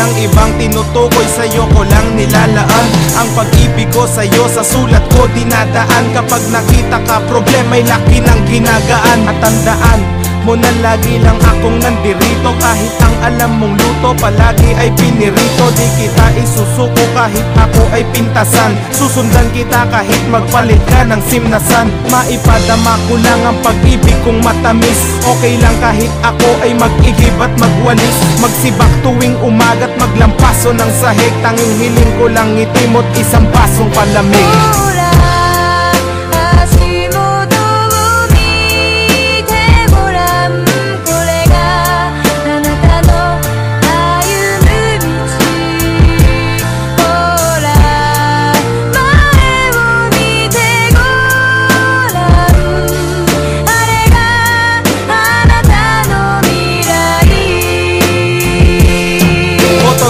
Walang ibang tinutukoy, sa'yo ko lang nilalaan. Ang pag-ibig ko sa'yo sa sulat ko dinadaan. Kapag nakita ka problema'y laki ng ginagaan. At tandaan mo na lagi lang akong nandirito. Kahit ang alam mong luto palagi ay pinirito. Di kita isusuko kahit ako ay pintasan. Susundan kita kahit magpalit ka ng simnasan. Maipadama ko lang ang pag-ibig kong matamis. Okay lang kahit ako ay mag-igib at magwalis. Magsibak tuwing umaga't maglampaso ng sahig. Tanging hiling ko lang ngiti mo't isang pasong palamig.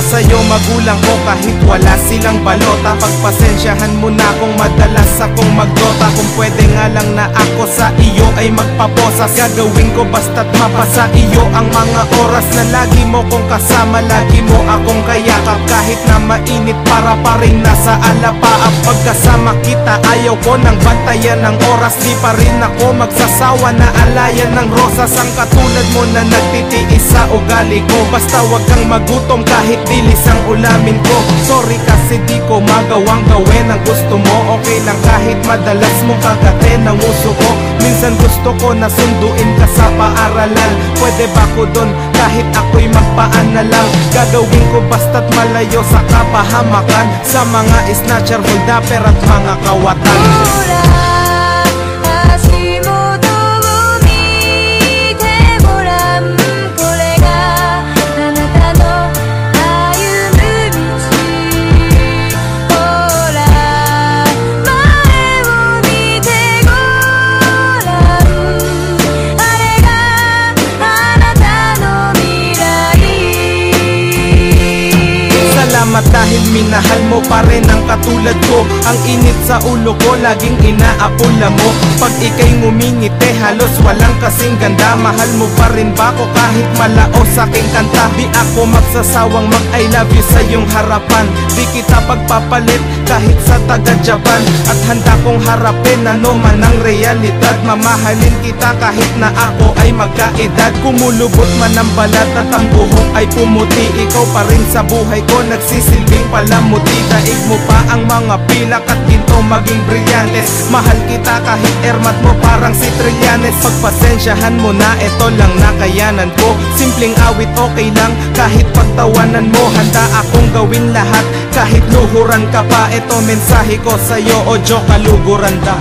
Sa'yo magulang ko kahit wala silang balota. Pagpasensyahan mo na kung madalas akong magdota. Kung pwede nga lang na ako sa iyo ay magpaposas. Gagawin ko basta't mapasa iyo ang mga oras na lagi mo kong kasama. Lagi mo akong kayakap kahit na mainit para pa rin nasa alapaap. Pagkasama kita ayaw ko nang bantayan ng oras. Di pa rin ako magsasawa na alayan ng rosas. Ang katulad mo na nagtitiis sa ugali ko. Basta wag kang magutom kahit dilis ang ulamin ko. Sorry kasi di ko magawang gawin ang gusto mo. Okay lang kahit madalas mong kagatin ang uso ko. Minsan gusto ko na sunduin ka sa paaralan. Pwede ba ko dun kahit ako'y magpaan na lang. Gagawin ko basta't malayo sa kapahamakan. Sa mga snatcher, holdapper at mga kawatan. Dahil minahal mo pa rin ang katulad ko. Ang init sa ulo ko laging inaapula mo. Pag ika'y ngumingiti halos walang kasing ganda. Mahal mo pa rin ba ako kahit malaos aking kanta? Di ako magsasawang mag I love you sa iyong harapan. Di kita pagpapalit kahit sa taga-Japan. At handa kong harapin ano man ang realidad. Mamahalin kita kahit na ako ay magkaedad. Kumulubot man ang balat at ang buhok ay pumuti. Ikaw pa rin sa buhay ko nagsisilbing palamuti. Daig mo pa ang mga pilak at ginto maging brilyantes. Mahal kita kahit ermat mo parang si Trillanes. Pagpasensyahan mo na ito lang nakayanan ko. Simpleng awit okay lang kahit pagtawanan mo. Handa akong gawin lahat kahit luhuran ka pa. Ito mensahe ko sa'yo, Ojo, kaluguran ka.